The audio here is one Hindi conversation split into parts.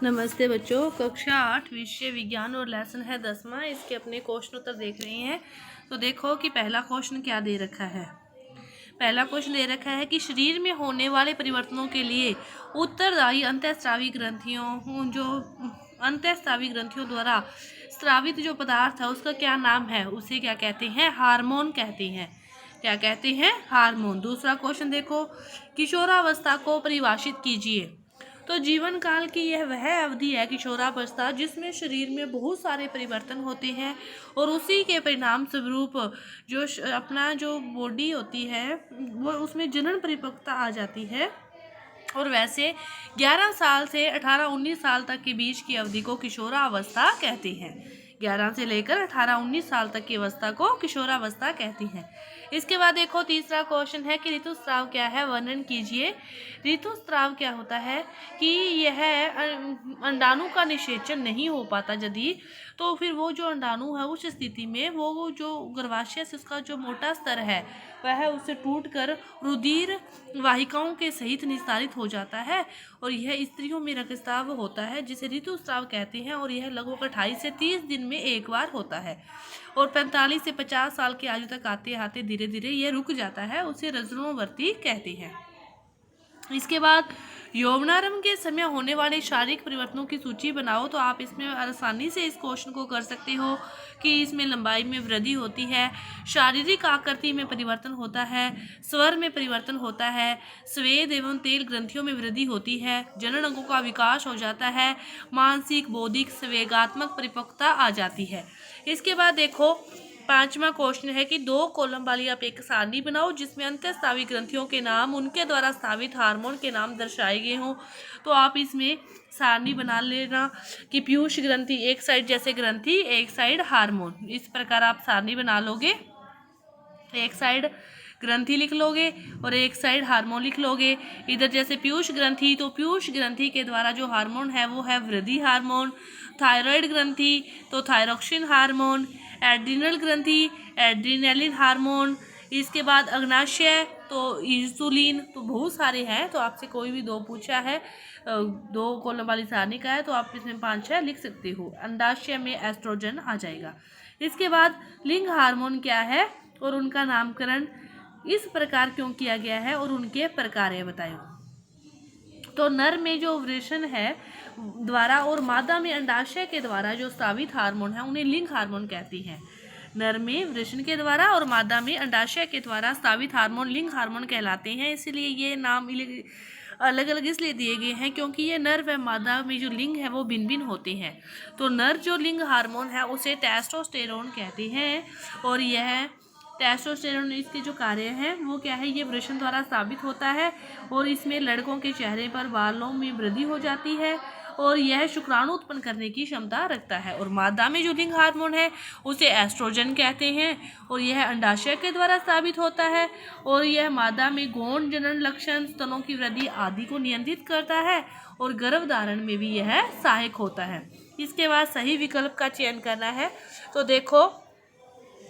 नमस्ते बच्चों, कक्षा 8 विषय विज्ञान और लेसन है 10वां। इसके अपने क्वेश्चन उत्तर देख रहे हैं। तो देखो कि पहला क्वेश्चन क्या दे रखा है। पहला क्वेश्चन दे रखा है कि शरीर में होने वाले परिवर्तनों के लिए उत्तरदायी अंतःस्रावी ग्रंथियों द्वारा स्रावित जो पदार्थ है उसका क्या नाम है, उसे क्या कहते हैं? हार्मोन कहते हैं। क्या कहते हैं? हार्मोन। दूसरा क्वेश्चन देखो, किशोरावस्था को परिभाषित कीजिए। तो जीवन काल की यह वह अवधि है किशोरावस्था जिसमें शरीर में बहुत सारे परिवर्तन होते हैं और उसी के परिणाम स्वरूप अपना जो बॉडी होती है वो उसमें जनन परिपक्वता आ जाती है। और वैसे 11 साल से 18-19 साल तक के बीच की अवधि को किशोरावस्था कहते हैं। 11 से लेकर 18-19 साल तक की अवस्था को किशोरावस्था कहती हैं। इसके बाद देखो तीसरा क्वेश्चन है कि ऋतुस्राव क्या है, वर्णन कीजिए। ऋतुस्राव क्या होता है कि यह अंडाणु का निषेचन नहीं हो पाता यदि, तो फिर वो जो अंडाणु है उस स्थिति में वो जो गर्भाशय से उसका जो मोटा स्तर है वह उससे टूटकर रुधिर वाहिकाओं के सहित निस्तारित हो जाता है और यह स्त्रियों में रक्तस्राव होता है जिसे ऋतुस्राव कहते हैं। और यह लगभग 28 से 30 दिन में एक बार होता है और 45 से 50 साल की आयु तक आते आते धीरे धीरे यह रुक जाता है, उसे रजनोवर्ती कहते हैं। इसके बाद यौवनारंभ के समय होने वाले शारीरिक परिवर्तनों की सूची बनाओ। तो आप इसमें आसानी से इस क्वेश्चन को कर सकते हो कि इसमें लंबाई में वृद्धि होती है, शारीरिक आकृति में परिवर्तन होता है, स्वर में परिवर्तन होता है, स्वेद एवं तेल ग्रंथियों में वृद्धि होती है, जनन अंगों का विकास हो जाता है, मानसिक बौद्धिक संवेगात्मक परिपक्वता आ जाती है। इसके बाद देखो पांचवा क्वेश्चन है कि 2 कॉलम वाली आप एक सारणी बनाओ जिसमें अंतःस्रावी ग्रंथियों के नाम, उनके द्वारा स्रावित हार्मोन के नाम दर्शाए गए हों। तो आप इसमें सारणी बना लेना कि पीयूष ग्रंथि एक साइड जैसे ग्रंथि, एक साइड हार्मोन। इस प्रकार आप सारणी बना लोगे, एक साइड ग्रंथि लिख लोगे और एक साइड हार्मोन लिख लोगे। इधर जैसे पीयूष ग्रंथि, तो पीयूष ग्रंथि के द्वारा जो हार्मोन है वो है वृद्धि हार्मोन। थायराइड ग्रंथि तो थायरोक्सिन हार्मोन। एड्रिनल ग्रंथि एड्रिनलिन हार्मोन। इसके बाद अग्नाशय तो इंसुलिन। तो बहुत सारे हैं, तो आपसे कोई भी 2 पूछा है 2 कॉलम वाली सारणी का है तो आप इसमें 5-6 लिख सकते हो। अंडाशय में एस्ट्रोजन आ जाएगा। इसके बाद लिंग हार्मोन क्या है और उनका नामकरण इस प्रकार क्यों किया गया है और उनके प्रकार बताएं। तो नर में जो वृषण है द्वारा और मादा में अंडाशय के द्वारा जो स्रावित हार्मोन है उन्हें लिंग हार्मोन कहती हैं। नर में वृषण के द्वारा और मादा में अंडाशय के द्वारा स्रावित हार्मोन लिंग हार्मोन कहलाते हैं। इसलिए ये नाम अलग अलग इसलिए दिए गए हैं क्योंकि ये नर व मादा में जो लिंग है वो भिन्न भिन्न होते हैं। तो नर जो लिंग हार्मोन है उसे टेस्टोस्टेरोन कहते हैं और यह टेस्टोस्टेरोन इसके जो कार्य हैं वो क्या है, ये वृषण द्वारा साबित होता है और इसमें लड़कों के चेहरे पर बालों में वृद्धि हो जाती है और यह शुक्राणु उत्पन्न करने की क्षमता रखता है। और मादा में जो लिंग हार्मोन है उसे एस्ट्रोजन कहते हैं और यह अंडाशय के द्वारा साबित होता है और यह मादा में गौण जनन लक्षण, स्तनों की वृद्धि आदि को नियंत्रित करता है और गर्भधारण में भी यह सहायक होता है। इसके बाद सही विकल्प का चयन करना है। तो देखो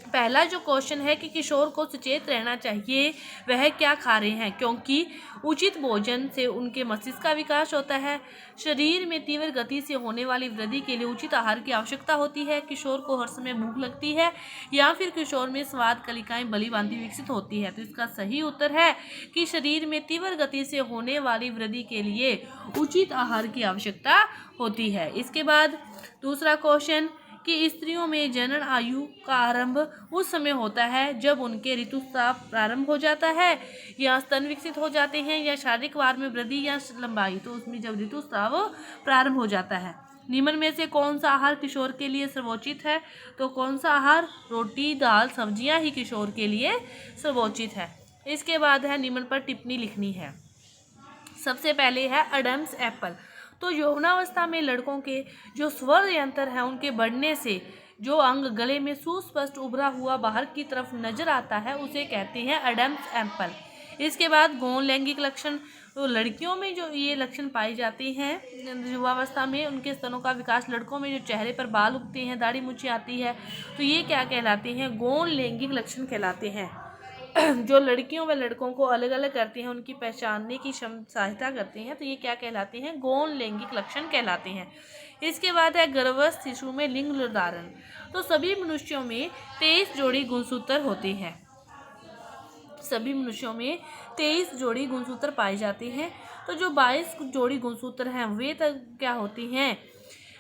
पहला जो क्वेश्चन है कि किशोर को सचेत रहना चाहिए वह क्या खा रहे हैं, क्योंकि उचित भोजन से उनके मस्तिष्क का विकास होता है। शरीर में तीव्र गति से होने वाली वृद्धि के लिए उचित आहार की आवश्यकता होती है। किशोर को हर समय भूख लगती है या फिर किशोर में स्वाद कलिकाएं बली भांति विकसित होती है। तो इसका सही उत्तर है कि शरीर में तीव्र गति से होने वाली वृद्धि के लिए उचित आहार की आवश्यकता होती है। इसके बाद दूसरा क्वेश्चन कि स्त्रियों में जनन आयु का आरंभ उस समय होता है जब उनके ऋतुस्राव प्रारंभ हो जाता है या स्तन विकसित हो जाते हैं या शारीरिक वार में वृद्धि या लंबाई। तो उसमें जब ऋतुस्राव प्रारंभ हो जाता है। निम्न में से कौन सा आहार किशोर के लिए सर्वोचित है? तो कौन सा आहार? रोटी दाल सब्जियां ही किशोर के लिए सर्वोचित है। इसके बाद है निम्न पर टिप्पणी लिखनी है। सबसे पहले है एडम्स एप्पल। तो यौवनावस्था में लड़कों के जो स्वर यंत्र है उनके बढ़ने से जो अंग गले में सुस्पष्ट उभरा हुआ बाहर की तरफ नजर आता है उसे कहते हैं एडम्स एप्पल। इसके बाद गौण लैंगिक लक्षण। तो लड़कियों में जो ये लक्षण पाए जाते हैं युवावस्था में, उनके स्तनों का विकास, लड़कों में जो चेहरे पर बाल उगते हैं, दाढ़ी मूछें आती है, तो ये क्या कहलाते हैं? गौण लैंगिक लक्षण कहलाते हैं। जो लड़कियों व लड़कों को अलग अलग करते हैं, उनकी पहचानने की सहायता करते हैं, तो ये क्या कहलाते हैं? गौण लैंगिक लक्षण कहलाते हैं। इसके बाद है गर्भस्थ शिशु में लिंग निर्धारण। तो सभी मनुष्यों में 23 जोड़ी गुणसूत्र होते हैं। सभी मनुष्यों में 23 जोड़ी गुणसूत्र पाए जाते हैं। तो जो 22 जोड़ी गुणसूत्र हैं वे तक क्या होती हैं,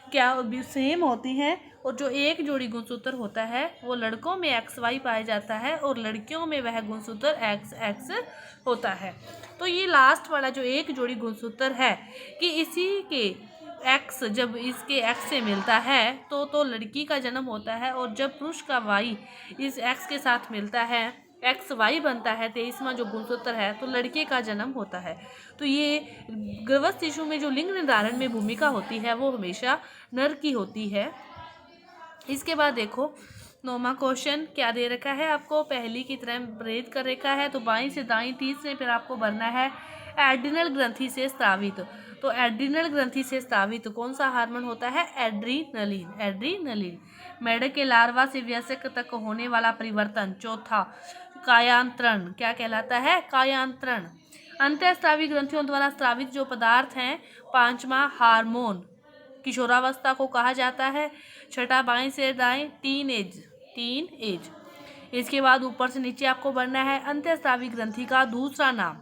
क्या सेम होती हैं। और जो एक जोड़ी गुणसूत्र होता है वो लड़कों में XY पाया जाता है और लड़कियों में वह गुणसूत्र XX होता है। तो ये लास्ट वाला जो एक जोड़ी गुणसूत्र है कि इसी के X जब इसके X से मिलता है तो लड़की का जन्म होता है, और जब पुरुष का Y इस X के साथ मिलता है, XY बनता है 23वां जो गुणसूत्र है, तो लड़के का जन्म होता है। तो ये गर्भस्थ शिशु में जो लिंग निर्धारण में भूमिका होती है वो हमेशा नर की होती है। इसके बाद देखो 9वां क्वेश्चन क्या दे रखा है आपको, पहली की तरह प्रेरित कर रखा है। तो बाईं से दाईं 30 में फिर आपको भरना है एड्रिनल ग्रंथि से स्रावित। तो एड्रिनल ग्रंथि से स्रावित कौन सा हार्मोन होता है? एड्रीनलिन। एड्रीनलिन। मेढक के लार्वा से वयस्क तक होने वाला परिवर्तन। चौथा कायांतरण क्या कहलाता है? कायांतरण। अंतःस्रावी ग्रंथियों द्वारा स्रावित जो पदार्थ हैं। 5वां हार्मोन किशोरावस्था को कहा जाता है। छठा बाएं से दाएं टीन एज। इसके बाद ऊपर से नीचे आपको भरना है अंतःस्रावी ग्रंथि का दूसरा नाम।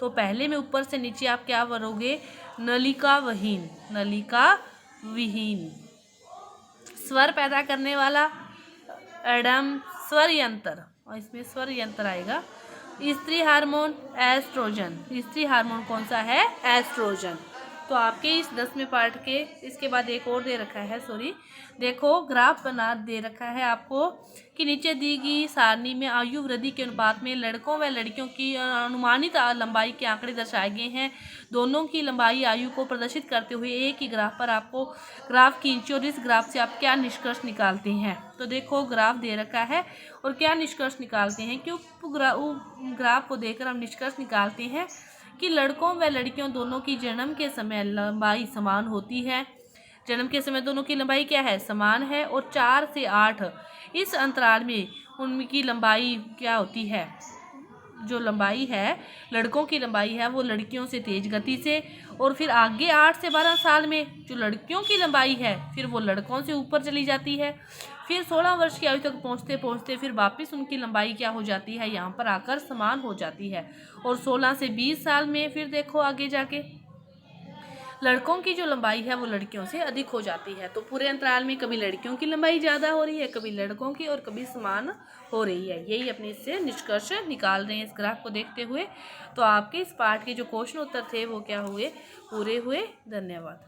तो पहले में ऊपर से नीचे आप क्या भरोगे? नलिकाविहीन। नलिकाविहीन। स्वर पैदा करने वाला एडम स्वर यंत्र, और इसमें स्वर यंत्र आएगा। स्त्री हार्मोन एस्ट्रोजन। स्त्री हार्मोन कौन सा है? एस्ट्रोजन। तो आपके इस 10वें पार्ट के इसके बाद एक और दे रखा है, देखो ग्राफ बना दे रखा है आपको कि नीचे दी गई सारणी में आयु वृद्धि के अनुपात में लड़कों व लड़कियों की अनुमानित लंबाई के आंकड़े दर्शाए गए हैं। दोनों की लंबाई आयु को प्रदर्शित करते हुए एक ही ग्राफ पर आपको ग्राफ खींचे और इस ग्राफ से आप क्या निष्कर्ष निकालते हैं। तो देखो ग्राफ दे रखा है और क्या निष्कर्ष निकालते हैं कि ग्राफ को देखकर हम निष्कर्ष निकालते हैं कि लड़कों व लड़कियों दोनों की जन्म के समय लंबाई समान होती है। जन्म के समय दोनों की लंबाई क्या है? समान है। और 4 से 8 इस अंतराल में उनकी लंबाई क्या होती है? जो लंबाई है लड़कों की लंबाई है वो लड़कियों से तेज गति से, और फिर आगे 8 से 12 साल में जो लड़कियों की लंबाई है फिर वो लड़कों से ऊपर चली जाती है। फिर 16 वर्ष की आयु तक पहुँचते पहुँचते फिर वापस उनकी लंबाई क्या हो जाती है? यहाँ पर आकर समान हो जाती है। और 16 से 20 साल में फिर देखो आगे जाके लड़कों की जो लंबाई है वो लड़कियों से अधिक हो जाती है। तो पूरे अंतराल में कभी लड़कियों की लंबाई ज़्यादा हो रही है, कभी लड़कों की, और कभी समान हो रही है। यही अपने इससे निष्कर्ष निकाल रहे हैं इस ग्राफ को देखते हुए। तो आपके इस पाठ के जो क्वेश्चन उत्तर थे वो क्या हुए? पूरे हुए। धन्यवाद।